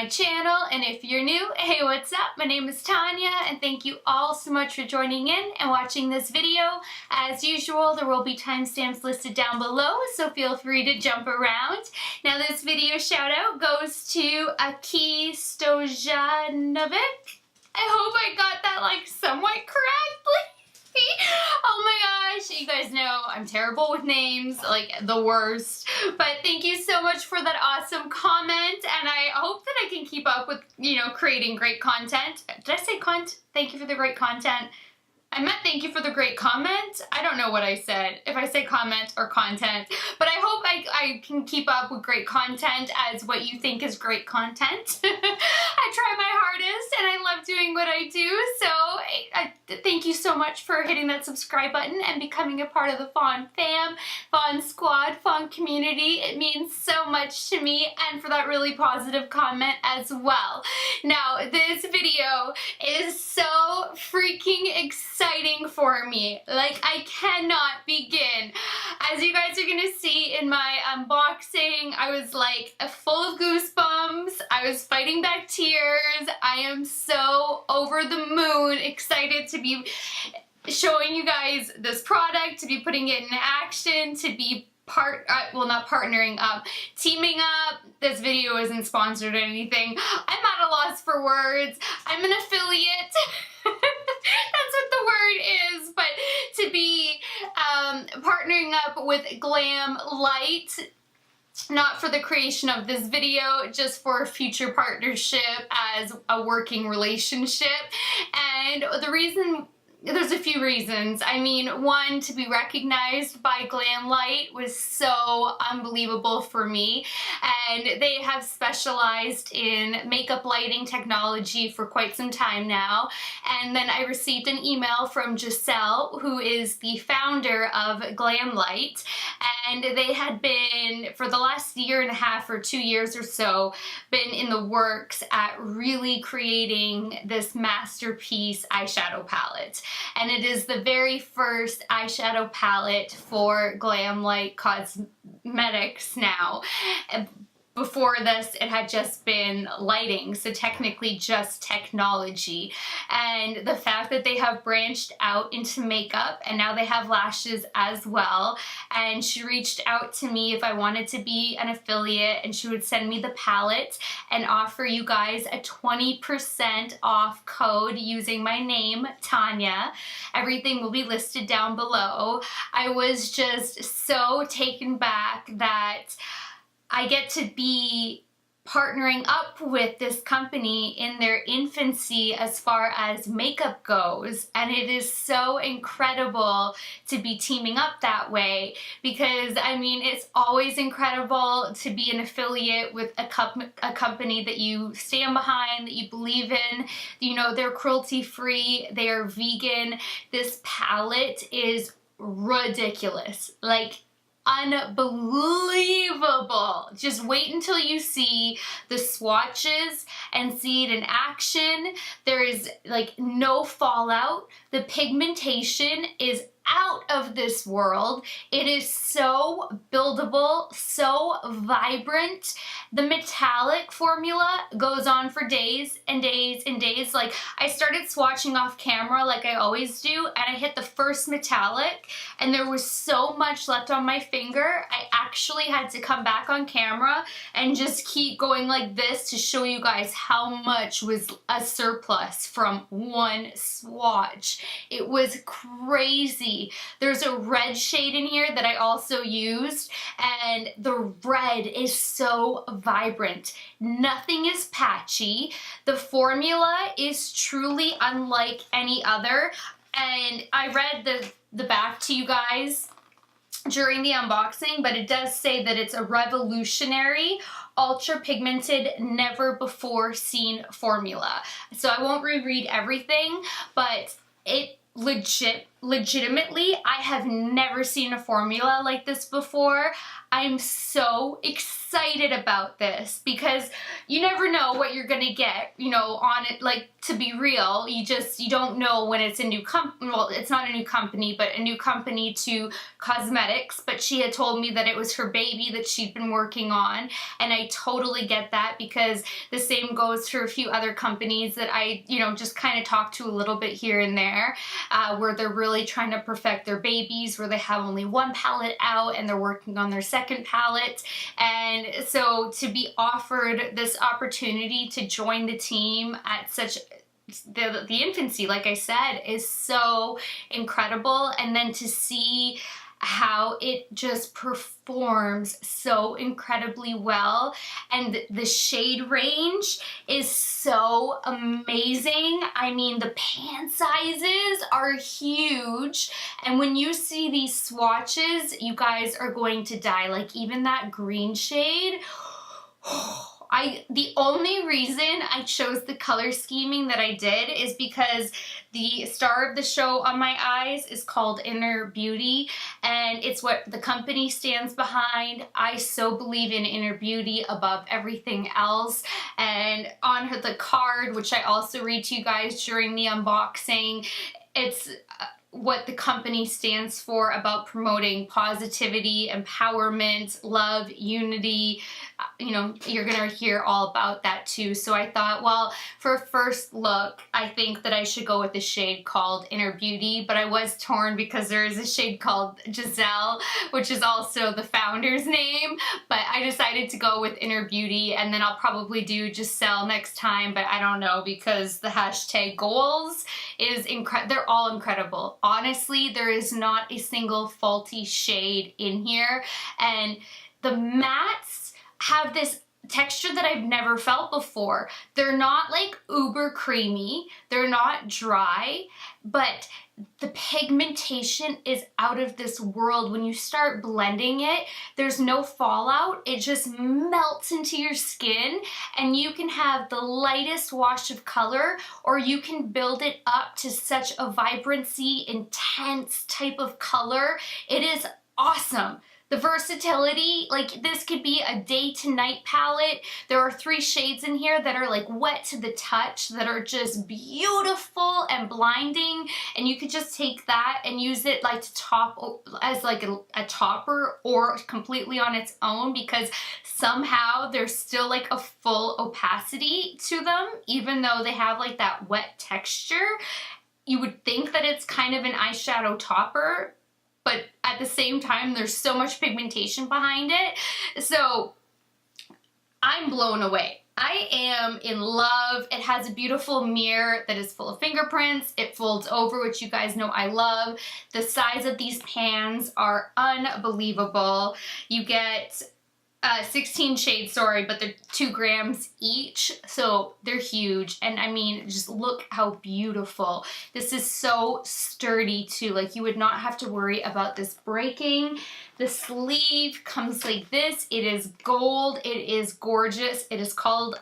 my channel, and if you're new, hey, what's up? My name is Tanya, and thank you all so much for joining in and watching this video. As usual, there will be timestamps listed down below, so feel free to jump around. Now, this video shout out goes to Aki Stojanovic. I hope I got that like somewhat correctly. Oh my gosh, you guys know I'm terrible with names, like the worst. But thank you so much for that awesome comment, and I hope that I can keep up with, creating great content. Did I say thank you for the great content? I meant thank you for the great comment. I don't know what I said, if I say comment or content, but I hope I can keep up with great content as what you think is great content. I try my hardest and I love doing what I do, so I thank you so much for hitting that subscribe button and becoming a part of the Fawn fam, Fawn squad, Fawn community. It means so much to me, and for that really positive comment as well. Now, this video is so freaking exciting for me. Like, I cannot begin. As you guys are gonna see in my unboxing, I was like full of goosebumps. I was fighting back tears. I am so over the moon excited to be showing you guys this product, to be putting it in action, to be not partnering up, teaming up. This video isn't sponsored or anything. I'm at a loss for words. I'm an affiliate. That's what the word is. But to be partnering up with Glamlite, not for the creation of this video, just for a future partnership as a working relationship. And the reason, there's a few reasons. I mean, one, to be recognized by Glamlite was so unbelievable for me, and they have specialized in makeup lighting technology for quite some time now. And then I received an email from Giselle, who is the founder of Glamlite, and they had been, for the last year and a half or 2 years or so, been in the works at really creating this masterpiece eyeshadow palette. And it is the very first eyeshadow palette for Glamlite Cosmetics now. Before this, it had just been lighting, so technically just technology. And the fact that they have branched out into makeup, and now they have lashes as well. And she reached out to me if I wanted to be an affiliate, and she would send me the palette and offer you guys a 20% off code using my name, Tanya. Everything will be listed down below. I was just so taken back that I get to be partnering up with this company in their infancy as far as makeup goes, and it is so incredible to be teaming up that way, because I mean, it's always incredible to be an affiliate with a company that you stand behind, that you believe in. They're cruelty-free, they are vegan. This palette is ridiculous, like unbelievable. Just wait until you see the swatches and see it in action. There is like no fallout. The pigmentation is out of this world. It is so buildable, so vibrant. The metallic formula goes on for days and days and days. Like, I started swatching off camera like I always do, and I hit the first metallic, and there was so much left on my finger. I actually had to come back on camera and just keep going like this to show you guys how much was a surplus from one swatch. It was crazy. There's a red shade in here that I also used, and the red is so vibrant. Nothing is patchy. The formula is truly unlike any other, and I read the back to you guys during the unboxing, but it does say that it's a revolutionary, ultra pigmented, never before seen formula. So I won't reread everything, but it legit legitimately, I have never seen a formula like this before. I'm so excited about this because you never know what you're gonna get, you know, on it. Like, to be real, you don't know when it's a new company. Well, it's not a new company, but a new company to cosmetics. But she had told me that it was her baby that she'd been working on, and I totally get that because the same goes for a few other companies that I, you know, just kind of talk to a little bit here and there, where they're really trying to perfect their babies, where they have only one palette out and they're working on their second palette. And so to be offered this opportunity to join the team at such the infancy, like I said, is so incredible. And then to see how it just performs so incredibly well, and the shade range is so amazing. I mean, the pan sizes are huge, and when you see these swatches, you guys are going to die. Like, even that green shade, the only reason I chose the color scheming that I did is because the star of the show on my eyes is called Inner Beauty, and it's what the company stands behind. I so believe in inner beauty above everything else. And on the card, which I also read to you guys during the unboxing, it's what the company stands for about promoting positivity, empowerment, love, unity. You know, you're gonna hear all about that too. So I thought, well, for a first look, I think that I should go with the shade called Inner Beauty, but I was torn because there is a shade called Giselle, which is also the founder's name, but I decided to go with Inner Beauty, and then I'll probably do Giselle next time, but I don't know, because the hashtag goals is they're all incredible. Honestly, there is not a single faulty shade in here, and the mattes have this texture that I've never felt before. They're not like uber creamy, they're not dry, but the pigmentation is out of this world. When you start blending it, there's no fallout. It just melts into your skin, and you can have the lightest wash of color, or you can build it up to such a vibrancy, intense type of color. It is awesome. The versatility, like, this could be a day to night palette. There are 3 shades in here that are like wet to the touch, that are just beautiful and blinding, and you could just take that and use it like to top as like a topper, or completely on its own, because somehow there's still like a full opacity to them, even though they have like that wet texture. You would think that it's kind of an eyeshadow topper, but at the same time, there's so much pigmentation behind it. So I'm blown away. I am in love. It has a beautiful mirror that is full of fingerprints. It folds over, which you guys know I love. The size of these pans are unbelievable. You get 16 shades, sorry, but they're 2 grams each, so they're huge. And I mean, just look how beautiful. This is so sturdy too. Like, you would not have to worry about this breaking. The sleeve comes like this. It is gold. It is gorgeous. It is called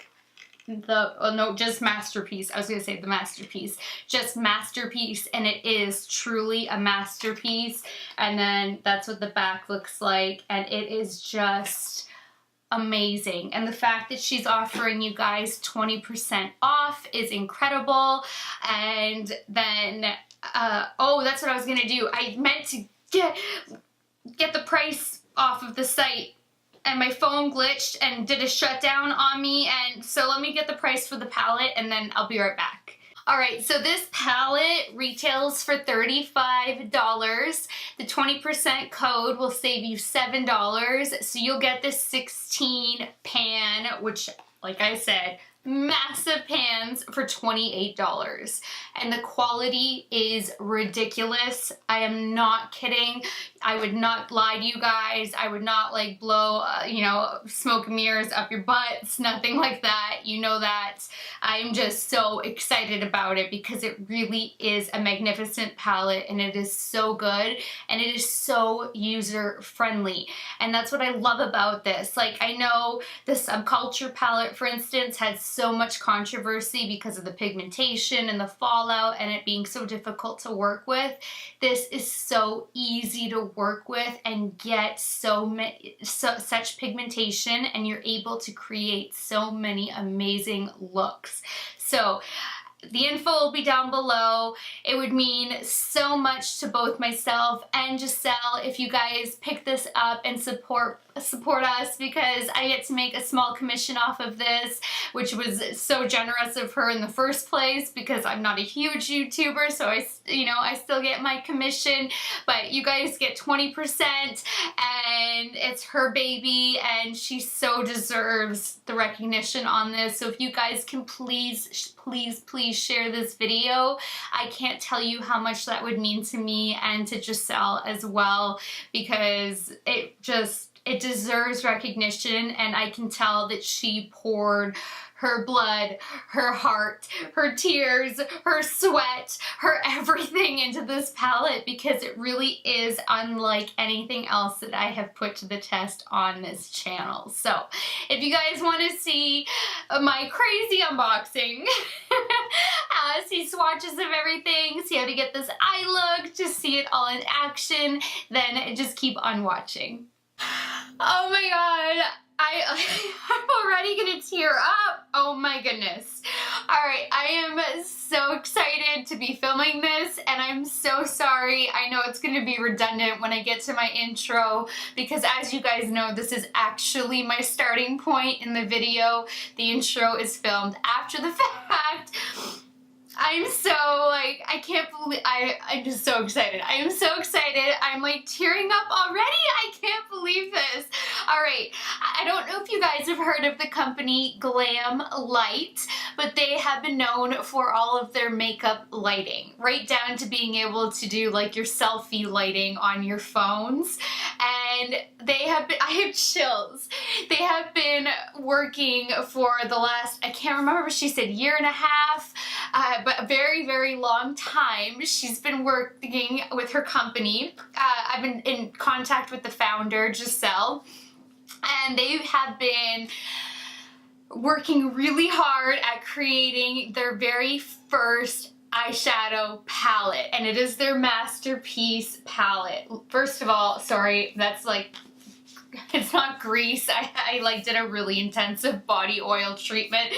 just Masterpiece. I was gonna say the Masterpiece. Just Masterpiece, and it is truly a masterpiece. And then that's what the back looks like, and it is just amazing. And the fact that she's offering you guys 20% off is incredible. And then oh, that's what I was gonna do. I meant to get the price off of the site, and my phone glitched and did a shutdown on me, and so let me get the price for the palette and then I'll be right back. Alright, so this palette retails for $35. The 20% code will save you $7, so you'll get this 16 pan, which, like I said, massive pans for $28. And the quality is ridiculous. I am not kidding. I would not lie to you guys. I would not like blow, you know, smoke mirrors up your butts, nothing like that. You know that. I'm just so excited about it because it really is a magnificent palette, and it is so good, and it is so user friendly. And that's what I love about this. Like, I know the Subculture palette, for instance, has so much controversy because of the pigmentation and the fallout and it being so difficult to work with. This is so easy to work with and get such pigmentation, and you're able to create so many amazing looks. So the info will be down below. It would mean so much to both myself and Giselle if you guys pick this up and support us, because I get to make a small commission off of this, which was so generous of her in the first place, because I'm not a huge YouTuber, so I still get my commission, but you guys get 20%, and it's her baby and she so deserves the recognition on this. So if you guys can please share this video. I can't tell you how much that would mean to me and to Giselle as well, because it deserves recognition, and I can tell that she poured her blood, her heart, her tears, her sweat, her everything into this palette, because it really is unlike anything else that I have put to the test on this channel. So if you guys want to see my crazy unboxing, see swatches of everything, see how to get this eye look, just see it all in action, then just keep on watching. Oh my god, I'm already gonna tear up. Oh my goodness. Alright, I am so excited to be filming this, and I'm so sorry. I know it's gonna be redundant when I get to my intro, because as you guys know, this is actually my starting point in the video. The intro is filmed after the fact. I'm so, I can't believe, I'm just so excited. I am so excited. I'm like tearing up already. I can't believe this. All right. I don't know if you guys have heard of the company Glamlite, but they have been known for all of their makeup lighting, right down to being able to do like your selfie lighting on your phones. And they have been, I have chills. They have been working for the last, I can't remember, she said year and a half, but a very, very long time. She's been working with her company. I've been in contact with the founder, Giselle, and they have been working really hard at creating their very first eyeshadow palette, and it is their masterpiece palette. First of all, sorry, that's like, it's not grease. I like did a really intensive body oil treatment,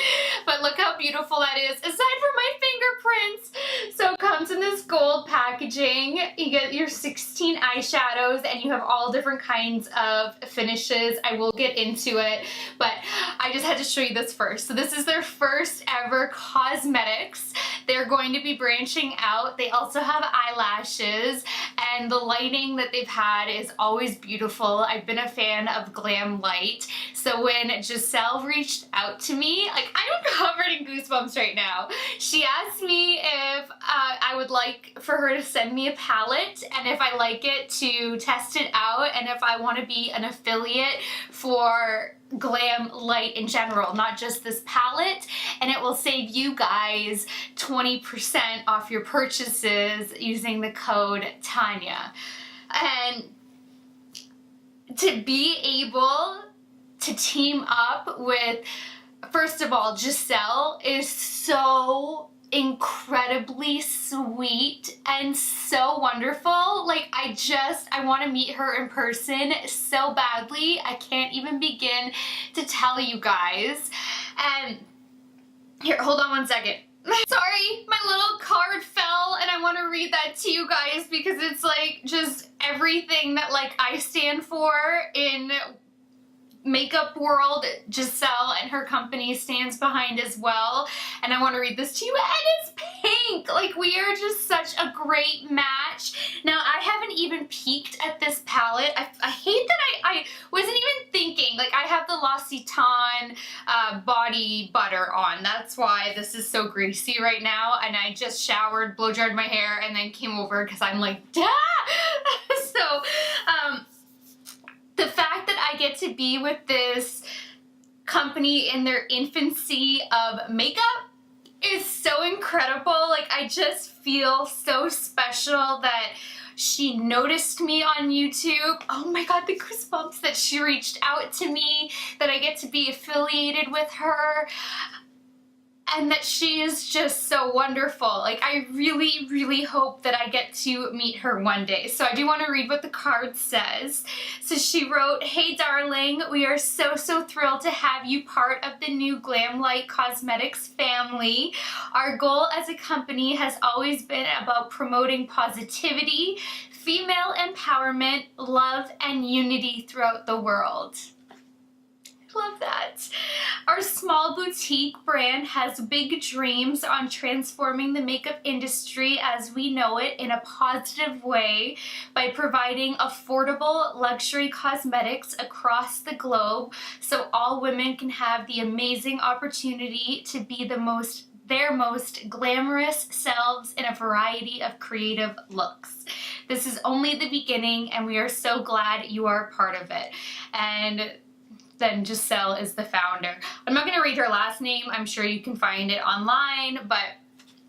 but look how beautiful that is, aside from my fingerprints. So it comes in this gold packaging. You get your 16 eyeshadows, and you have all different kinds of finishes. I will get into it, but I just had to show you this first. So this is their first ever cosmetics. They're going to be branching out. They also have eyelashes, and the lighting that they've had is always beautiful. I've been a fan of Glamlite, so when Giselle reached out to me, like, I'm covered in goosebumps right now. She asked me if I would like for her to send me a palette, and if I like it, to test it out, and if I want to be an affiliate for Glamlite in general, not just this palette, and it will save you guys 20% off your purchases using the code Tanya. And to be able to team up with, first of all, Giselle is so incredibly sweet and so wonderful. Like, I want to meet her in person so badly. I can't even begin to tell you guys. And here, hold on one second. Sorry, my little card fell, and I want to read that to you guys, because it's like just everything that like I stand for in makeup world, Giselle and her company stands behind as well. And I want to read this to you, and it's pink. Like, we are just such a great match. Now, I haven't even peeked at this palette. I hate that I wasn't even thinking. Like, I have the L'Occitane body butter on. That's why this is so greasy right now. And I just showered, blow dried my hair, and then came over because I'm like, duh! So, the fact that I get to be with this company in their infancy of makeup is so incredible. Like, I just feel so special that she noticed me on YouTube. Oh my god, the goosebumps that she reached out to me, that I get to be affiliated with her. and that she is just so wonderful. Like, I really, really hope that I get to meet her one day. So I do want to read what the card says. So she wrote, "Hey darling, we are so, so thrilled to have you part of the new Glamlite Cosmetics family. Our goal as a company has always been about promoting positivity, female empowerment, love, and unity throughout the world." Love that. Our small boutique brand has big dreams on transforming the makeup industry as we know it in a positive way by providing affordable luxury cosmetics across the globe so all women can have the amazing opportunity to be their most glamorous selves in a variety of creative looks. This is only the beginning and we are so glad you are a part of it. And then Giselle is the founder. I'm not going to read her last name. I'm sure you can find it online, but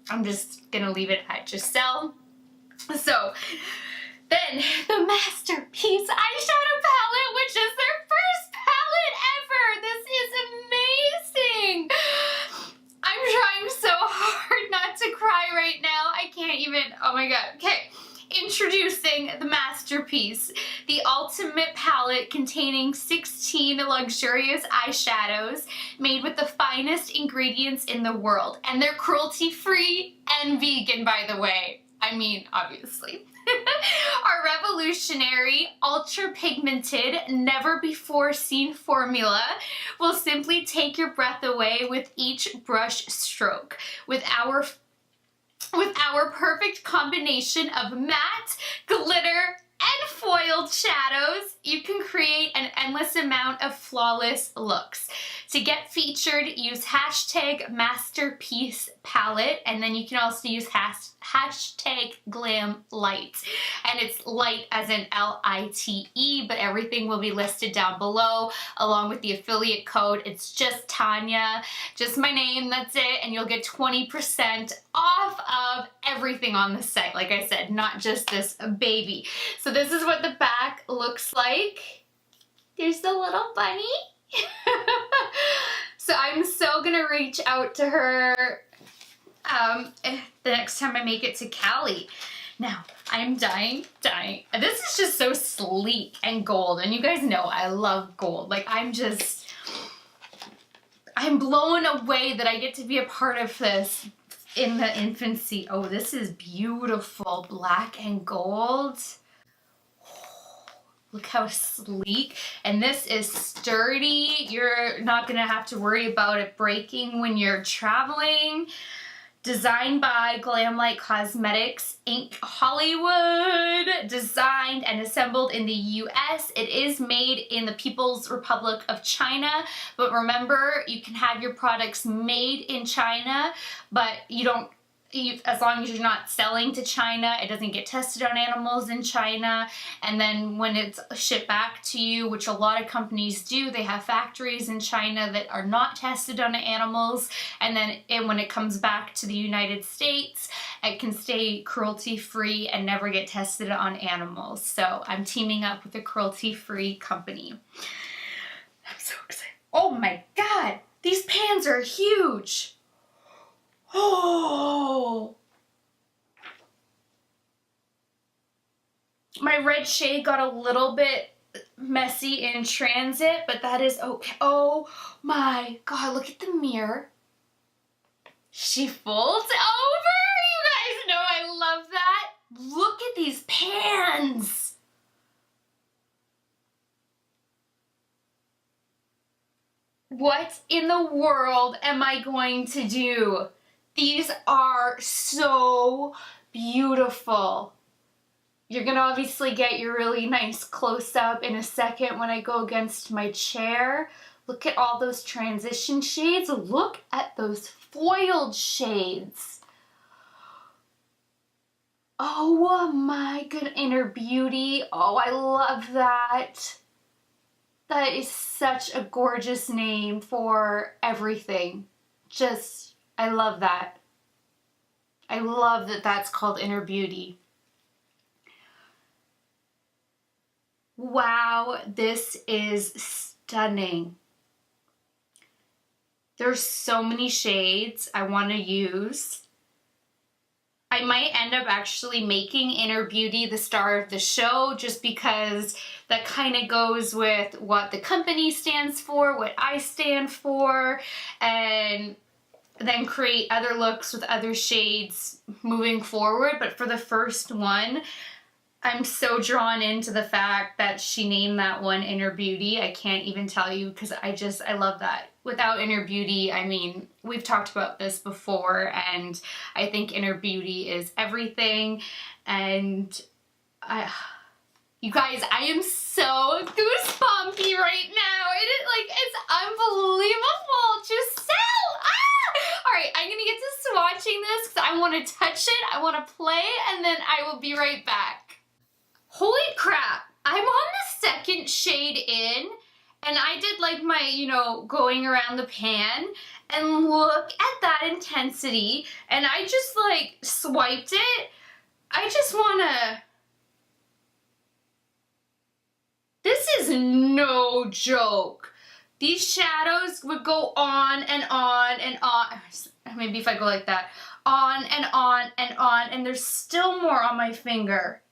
I'm just going to leave it at Giselle. So then the Masterpiece Eyeshadow Palette, which is their first palette ever. This is amazing. I'm trying so hard not to cry right now. I can't even, oh my god. Okay. Introducing the Masterpiece, the ultimate palette containing 16 luxurious eyeshadows made with the finest ingredients in the world. And they're cruelty-free and vegan, by the way. I mean, obviously. Our revolutionary, ultra pigmented, never before seen formula will simply take your breath away with each brush stroke. With our perfect combination of matte, glitter, and foiled shadows, you can create an endless amount of flawless looks. To get featured, use hashtag Masterpiece Palette, and then you can also use hashtag Glamlite. And it's light as in L-I-T-E, but everything will be listed down below along with the affiliate code. It's just Tanya, just my name, that's it, and you'll get 20% off of everything on the site. Like I said, not just this baby. So this is what the back looks like. There's the little bunny. So I'm so gonna reach out to her the next time I make it to Cali. Now, I'm dying. This is just so sleek and gold, and you guys know I love gold. Like, I'm blown away that I get to be a part of this in the infancy. Oh, this is beautiful, black and gold. Look how sleek, and this is sturdy. You're not gonna have to worry about it breaking when you're traveling. Designed by Glamlite Cosmetics Inc. Hollywood. Designed and assembled in the US. It is made in the People's Republic of China, but remember, you can have your products made in China, but as long as you're not selling to China, it doesn't get tested on animals in China. And then when it's shipped back to you, which a lot of companies do, they have factories in China that are not tested on animals. And then when it comes back to the United States, it can stay cruelty-free and never get tested on animals. So I'm teaming up with a cruelty-free company. I'm so excited. Oh my god, these pans are huge. Oh, my red shade got a little bit messy in transit, but that is okay. Oh my god, look at the mirror. She folds over. You guys know I love that. Look at these pans. What in the world am I going to do? These are so beautiful. You're gonna obviously get your really nice close-up in a second when I go against my chair. Look at all those transition shades. Look at those foiled shades. Oh my good inner beauty. Oh, I love that. That is such a gorgeous name for everything. I love that. I love that that's called Inner Beauty. Wow, this is stunning. There's so many shades I want to use. I might end up actually making Inner Beauty the star of the show, just because that kind of goes with what the company stands for, what I stand for, and then create other looks with other shades moving forward. But for the first one, I'm so drawn into the fact that she named that one Inner Beauty. I can't even tell you, because I love that. Without Inner Beauty, I mean, we've talked about this before, and I think Inner Beauty is everything. And you guys, I am so goosebumpy right now. It's unbelievable. Just so, all right, I'm gonna get to swatching this because I want to touch it, I want to play, and then I will be right back. Holy crap, I'm on the second shade in, and I did like my, you know, going around the pan, and look at that intensity, and I just like swiped it. I just wanna, this is no joke. These shadows would go on and on and on. Maybe if I go like that, on and on and on, and there's still more on my finger.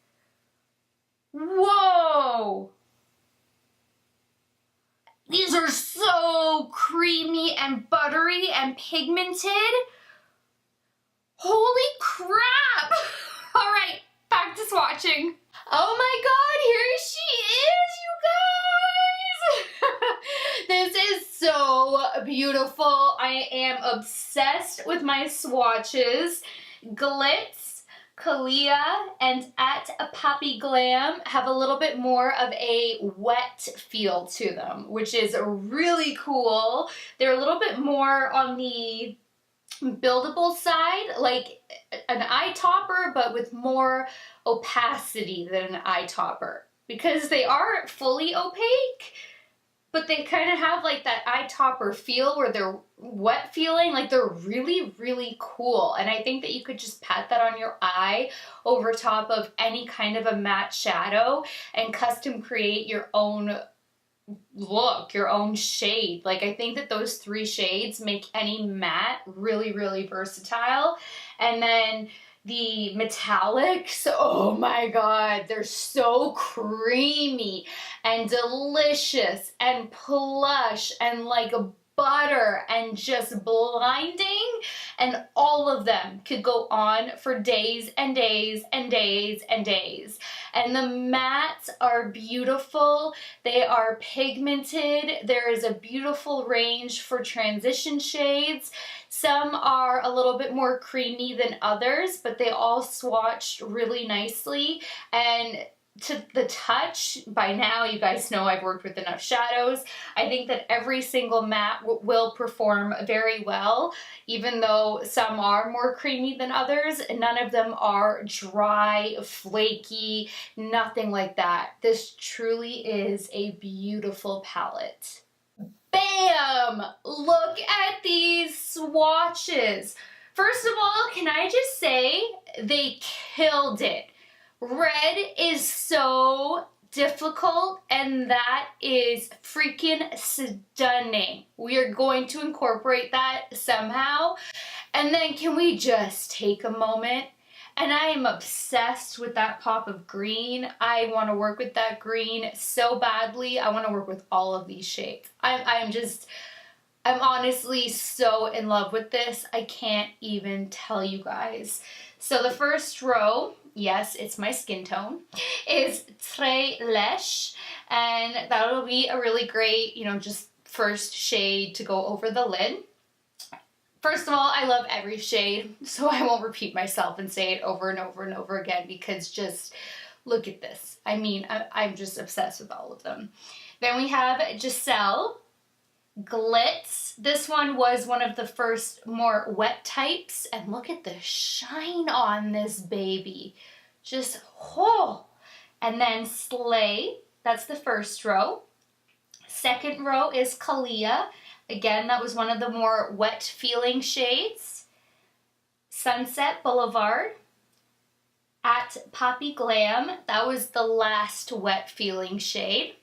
Whoa! These are so creamy and buttery and pigmented. Holy crap! All right, back to swatching. Oh my God, here she is, you guys! This is so beautiful. I am obsessed with my swatches. Glitz, Kalia, and at Poppy Glam have a little bit more of a wet feel to them, which is really cool. They're a little bit more on the buildable side, like an eye topper, but with more opacity than an eye topper, because they are fully opaque, but they kind of have like that eye topper feel where they're wet feeling. Like, they're really, really cool. And I think that you could just pat that on your eye over top of any kind of a matte shadow and custom create your own look, your own shade. Like, I think that those three shades make any matte really, really versatile. And then the metallics, oh my God, they're so creamy and delicious and plush and like a butter and just blinding, and all of them could go on for days and days and days and days. And the mattes are beautiful. They are pigmented. There is a beautiful range for transition shades. Some are a little bit more creamy than others, but they all swatched really nicely. And to the touch, by now you guys know I've worked with enough shadows. I think that every single matte will perform very well, even though some are more creamy than others. None of them are dry, flaky, nothing like that. This truly is a beautiful palette. Bam! Look at these swatches. First of all, can I just say they killed it. Red is so difficult, and that is freaking stunning. We are going to incorporate that somehow. And then can we just take a moment? And I am obsessed with that pop of green. I want to work with that green so badly. I want to work with all of these shades. I'm honestly so in love with this. I can't even tell you guys. So the first row, yes, it's my skin tone, is Très Lèche, and that'll be a really great, you know, just first shade to go over the lid. First of all, I love every shade, so I won't repeat myself and say it over and over and over again, because just look at this. I mean, I'm just obsessed with all of them. Then we have Giselle Glitz. This one was one of the first more wet types, and look at the shine on this baby. Just, oh. And then Slay, that's the first row. Second row is Kalia. Again, that was one of the more wet feeling shades. Sunset Boulevard. At Poppy Glam, that was the last wet feeling shade.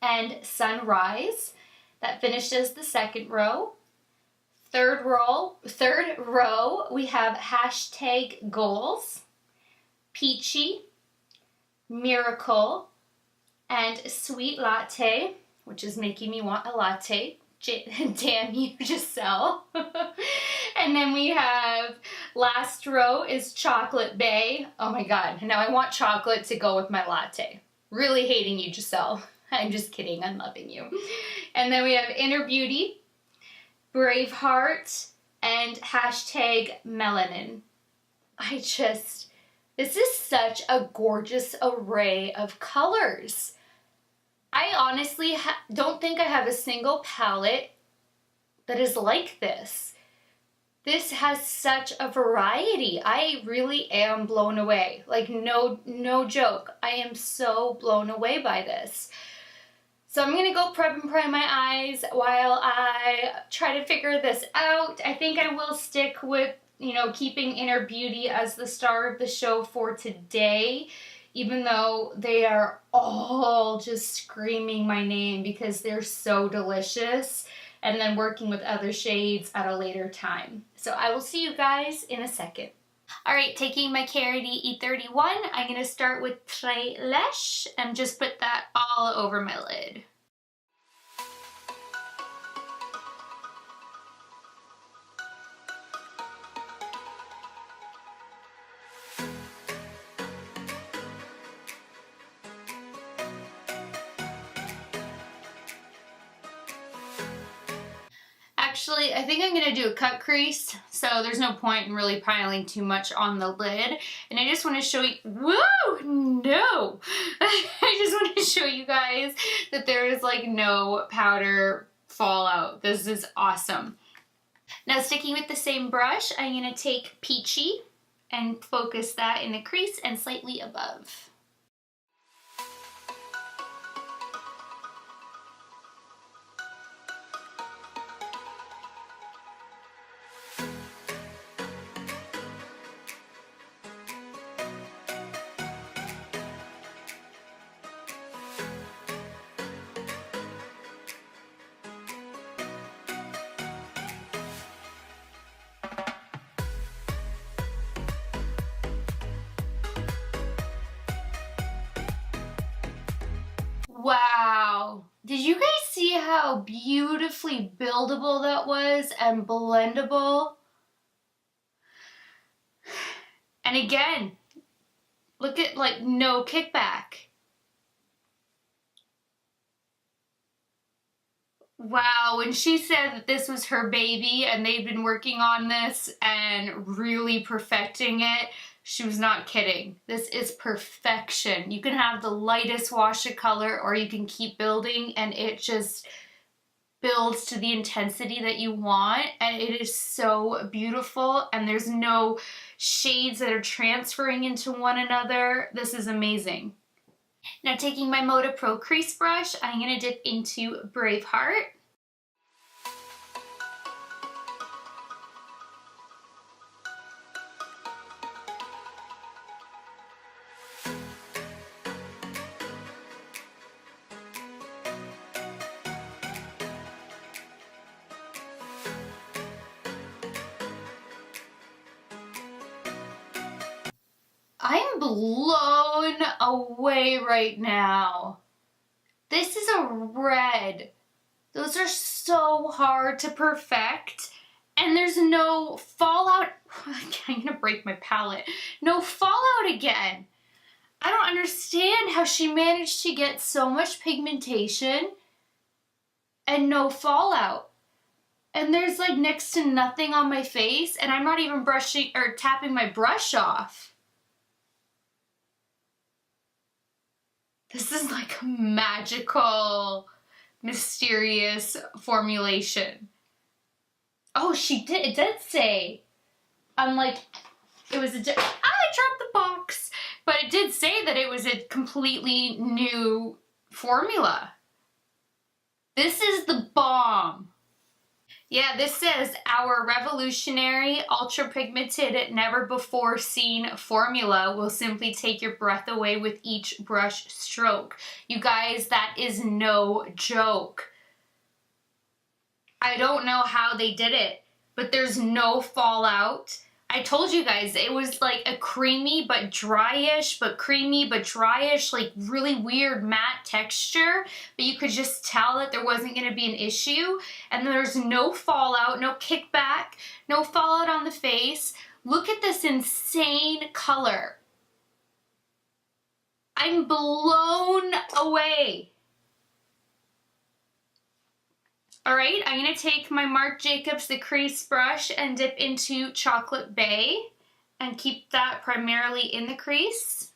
And Sunrise, that finished as the second row. Third row, we have hashtag goals, peachy, miracle, and sweet latte, which is making me want a latte. Damn you, Giselle. And then we have last row is chocolate bay. Oh my god, now I want chocolate to go with my latte. Really hating you, Giselle. I'm just kidding, I'm loving you. And then we have inner beauty, Braveheart, and hashtag melanin. This is such a gorgeous array of colors. I honestly don't think I have a single palette that is like this. This has such a variety. I really am blown away. Like no joke. I am so blown away by this. So I'm gonna go prep and prime my eyes while I try to figure this out. I think I will stick with, you know, keeping Inner Beauty as the star of the show for today, even though they are all just screaming my name because they're so delicious, and then working with other shades at a later time. So I will see you guys in a second. All right, taking my Carity E31, I'm gonna start with Très Lèche and just put that all over my lid. Actually, I think I'm going to do a cut crease, so there's no point in really piling too much on the lid. And I just want to show you, whoa, no! I just want to show you guys that there is like no powder fallout. This is awesome. Now sticking with the same brush, I'm going to take Peachy and focus that in the crease and slightly above. Wow, did you guys see how beautifully buildable that was and blendable? And again, look at like no kickback. Wow, when she said that this was her baby and they've been working on this and really perfecting it, she was not kidding. This is perfection. You can have the lightest wash of color or you can keep building and it just builds to the intensity that you want, and it is so beautiful, and there's no shades that are transferring into one another. This is amazing. Now taking my Moda Pro crease brush, I'm going to dip into Braveheart. I'm blown away right now. This is a red. Those are so hard to perfect, and there's no fallout. I'm gonna break my palette. No fallout again. I don't understand how she managed to get so much pigmentation and no fallout. And there's like next to nothing on my face, and I'm not even brushing or tapping my brush off. This is like a magical, mysterious formulation. Oh, it did say, I dropped the box, but it did say that it was a completely new formula. This is the bomb. Yeah, this says our revolutionary, ultra pigmented, never before seen formula will simply take your breath away with each brush stroke. You guys, that is no joke. I don't know how they did it. but there's no fallout. I told you guys, it was like a creamy but dryish, but creamy but dryish, like really weird matte texture, but you could just tell that there wasn't going to be an issue. And there's no fallout, no kickback, no fallout on the face. Look at this insane color. I'm blown away. All right, I'm gonna take my Marc Jacobs The Crease brush and dip into Chocolate Bay and keep that primarily in the crease.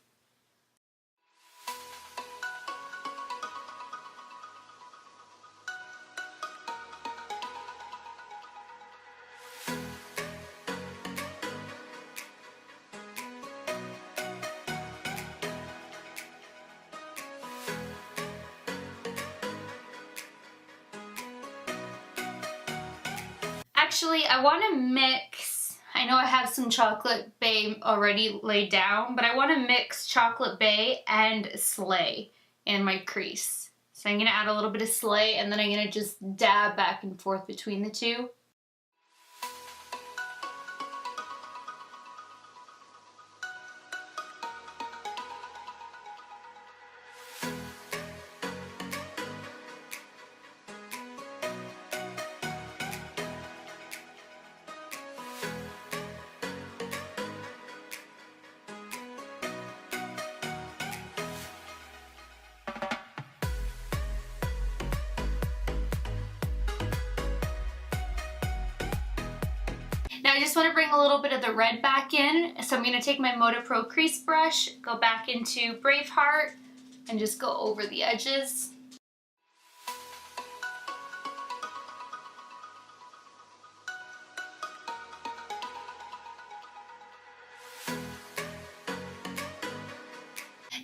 Actually, I want to mix, I know I have some Chocolate Bay already laid down, but I want to mix Chocolate Bay and Slay in my crease. So I'm going to add a little bit of Slay and then I'm going to just dab back and forth between the two. Now I just want to bring a little bit of the red back in, so I'm going to take my Moda Pro crease brush, go back into Braveheart, and just go over the edges.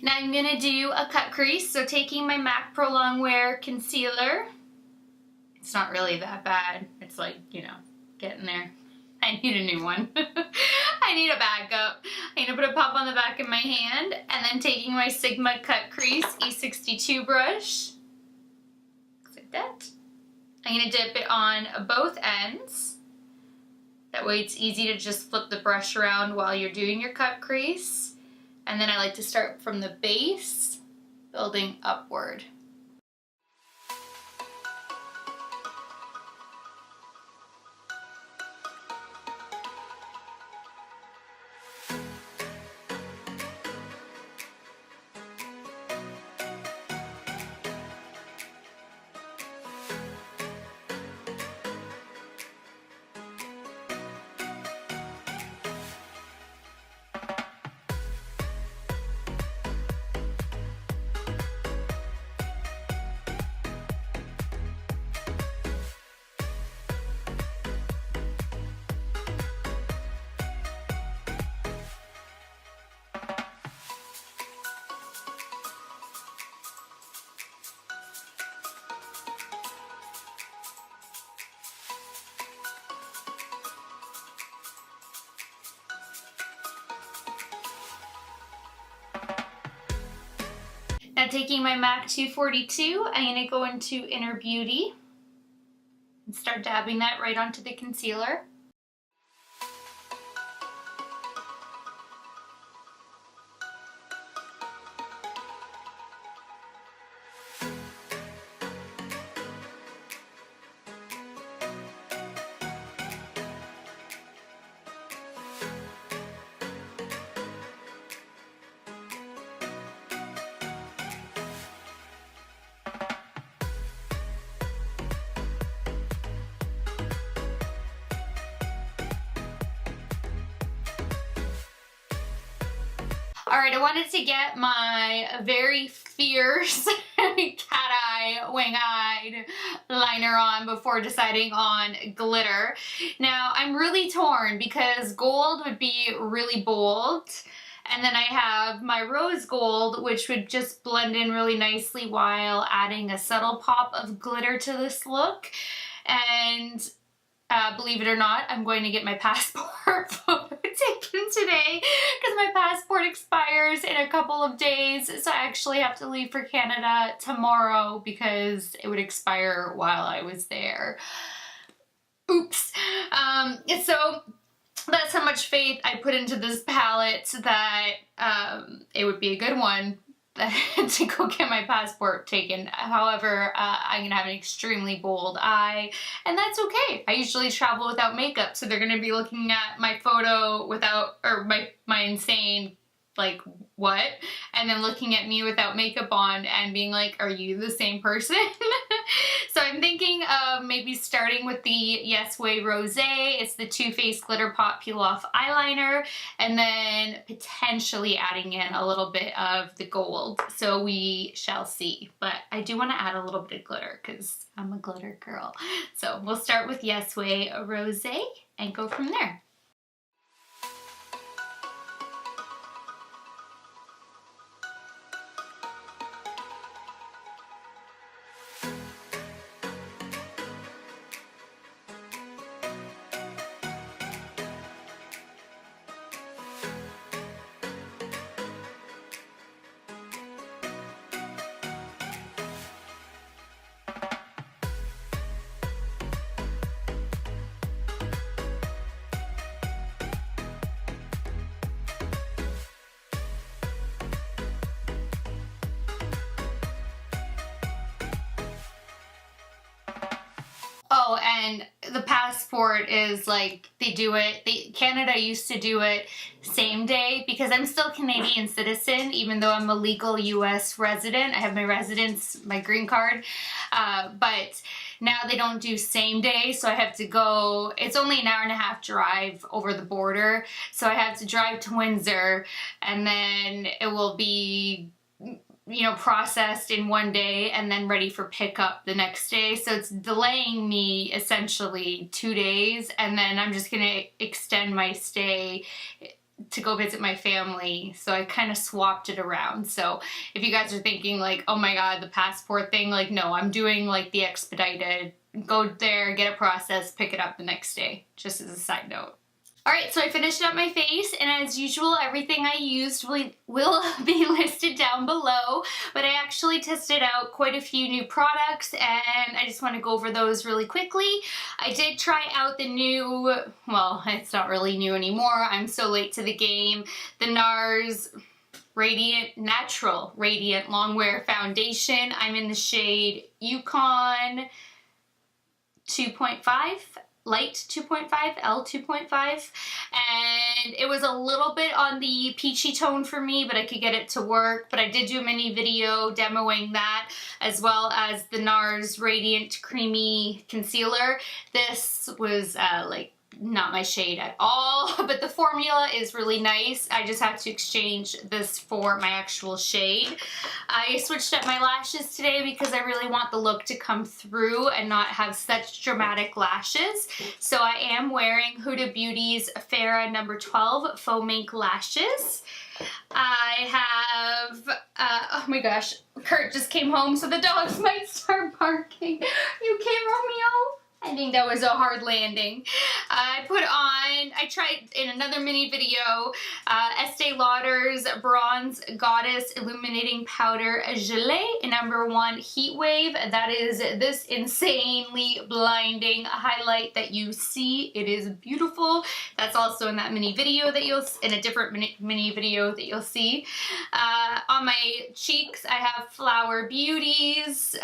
Now I'm going to do a cut crease, so taking my MAC Pro Longwear concealer. It's not really that bad. It's like, you know, getting there. I need a new one. I need a backup. I'm gonna put a pop on the back of my hand and then taking my Sigma Cut Crease E62 brush, looks like that. I'm gonna dip it on both ends. That way it's easy to just flip the brush around while you're doing your cut crease. And then I like to start from the base, building upward. Now taking my MAC 242, I'm going to go into Inner Beauty and start dabbing that right onto the concealer. Alright, I wanted to get my very fierce cat-eye, wing-eyed liner on before deciding on glitter. Now, I'm really torn because gold would be really bold, and then I have my rose gold, which would just blend in really nicely while adding a subtle pop of glitter to this look. And believe it or not, I'm going to get my passport photo taken today because my passport expires in a couple of days, so I actually have to leave for Canada tomorrow because it would expire while I was there. Oops. So that's how much faith I put into this palette that it would be a good one to go get my passport taken. However, I'm gonna have an extremely bold eye, and that's okay. I usually travel without makeup, so they're gonna be looking at my photo without, or my insane, like, what? And then looking at me without makeup on and being like, are you the same person? So I'm thinking of maybe starting with the Yes Way Rosé. It's the Too Faced Glitter Pop Peel Off Eyeliner, and then potentially adding in a little bit of the gold. So we shall see. But I do want to add a little bit of glitter because I'm a glitter girl. So we'll start with Yes Way Rosé and go from there. Oh, and the passport is like, they do it, Canada used to do it same day because I'm still a Canadian citizen, even though I'm a legal US resident. I have my residence, my green card, but now they don't do same day, so I have to go, it's only an hour and a half drive over the border, so I have to drive to Windsor, and then it will be, you know, processed in one day and then ready for pickup the next day. So it's delaying me essentially 2 days, and then I'm just gonna extend my stay to go visit my family. So I kind of swapped it around. So if you guys are thinking like, oh my god, the passport thing, like, no, I'm doing like the expedited, go there, get it processed, pick it up the next day, just as a side note. Alright, so I finished up my face, and as usual, everything I used will be listed down below, but I actually tested out quite a few new products, and I just want to go over those really quickly. I did try out the new, well, it's not really new anymore, I'm so late to the game, the NARS Natural Radiant Longwear Foundation. I'm in the shade Yukon 2.5. Light 2.5, L 2.5, and it was a little bit on the peachy tone for me, but I could get it to work. But I did do a mini video demoing that, as well as the NARS Radiant Creamy Concealer. This was like not my shade at all, but the formula is really nice. I just had to exchange this for my actual shade. I switched up my lashes today because I really want the look to come through and not have such dramatic lashes. So I am wearing Huda Beauty's Farrah No. 12 Faux Mink Lashes. I have, oh my gosh, Kurt just came home, so the dogs might start barking. You okay, Romeo? I think that was a hard landing. I tried in another mini video, Estee Lauder's Bronze Goddess Illuminating Powder Gelée No. 1 Heat Wave. That is this insanely blinding highlight that you see. It is beautiful. That's also in that mini video that in a different mini video that you'll see. On my cheeks, I have Flower Beauty's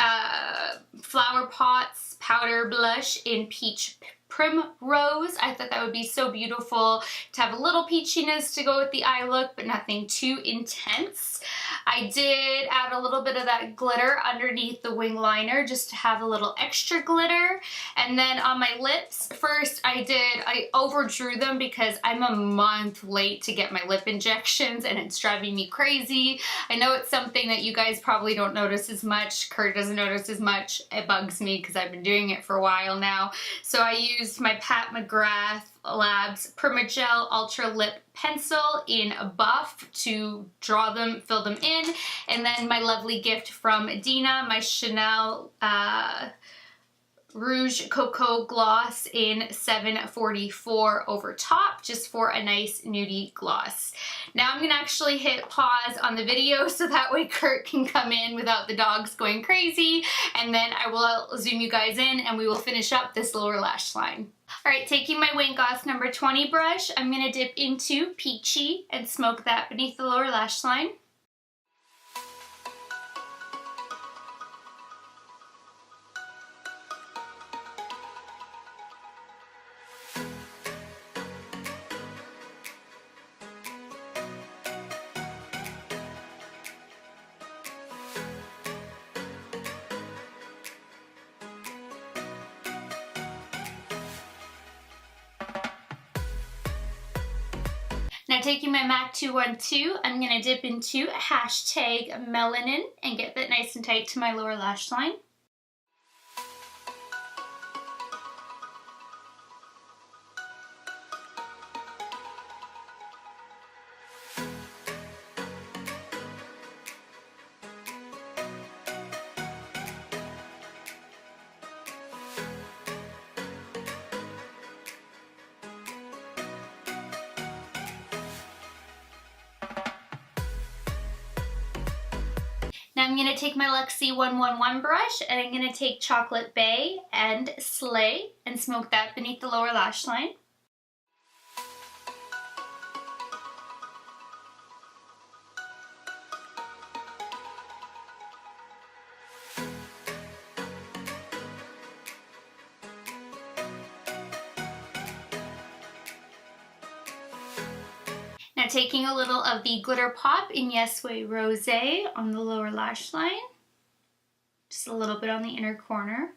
Flower Pots Powder Blush in Peach Primrose. I thought that would be so beautiful to have a little peachiness to go with the eye look, but nothing too intense. I did add a little bit of that glitter underneath the wing liner just to have a little extra glitter. And then on my lips, first I overdrew them because I'm a month late to get my lip injections and it's driving me crazy. I know it's something that you guys probably don't notice as much. Kurt doesn't notice as much. It bugs me because I've been doing it for a while now. So I used my Pat McGrath Labs Permagel Ultra Lip Pencil in a buff to draw them, fill them in, and then my lovely gift from Dina, my Chanel Rouge Cocoa Gloss in 744 over top, just for a nice nudie gloss. Now I'm gonna actually hit pause on the video so that way Kurt can come in without the dogs going crazy, and then I will zoom you guys in and we will finish up this lower lash line. Alright, taking my Wayne Goss number 20 brush, I'm gonna dip into Peachy and smoke that beneath the lower lash line. Now taking my MAC 212, I'm going to dip into hashtag melanin and get that nice and tight to my lower lash line. Now I'm going to take my Luxie 111 brush and I'm going to take Chocolate Bay and Slay and smoke that beneath the lower lash line. Now taking a little of the Glitter Pop in Yes Way Rosé on the lower lash line, just a little bit on the inner corner.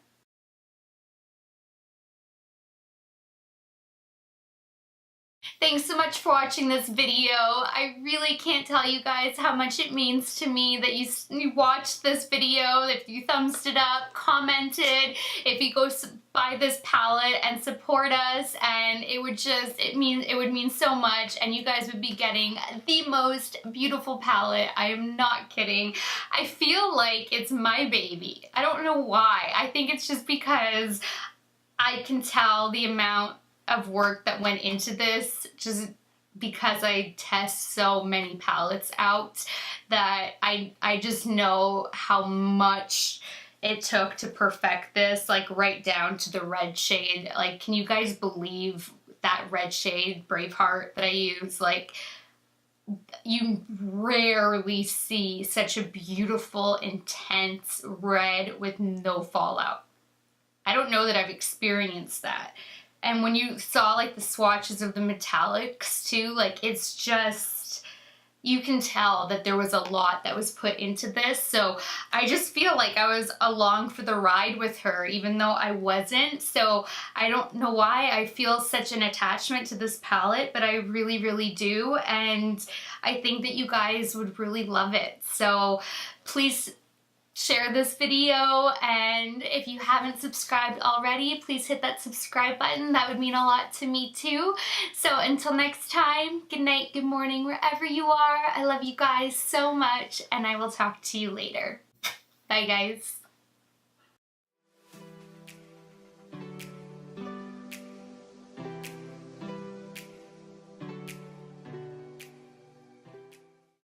Thanks so much for watching this video. I really can't tell you guys how much it means to me that you watched this video, if you thumbs it up, commented, if you go buy this palette and support us, and it would mean so much, and you guys would be getting the most beautiful palette. I am not kidding. I feel like it's my baby. I don't know why. I think it's just because I can tell the amount of work that went into this, just because I test so many palettes out, that I just know how much it took to perfect this, like right down to the red shade. Like, can you guys believe that red shade Braveheart that I use? Like, you rarely see such a beautiful, intense red with no fallout. I don't know that I've experienced that. And when you saw like the swatches of the metallics too, like it's just, you can tell that there was a lot that was put into this. So I just feel like I was along for the ride with her, even though I wasn't. So I don't know why I feel such an attachment to this palette, but I really, really do. And I think that you guys would really love it. So please share this video, and if you haven't subscribed already, please hit that subscribe button. That would mean a lot to me too. So until next time, good night, good morning, wherever you are. I love you guys so much, and I will talk to you later. Bye guys.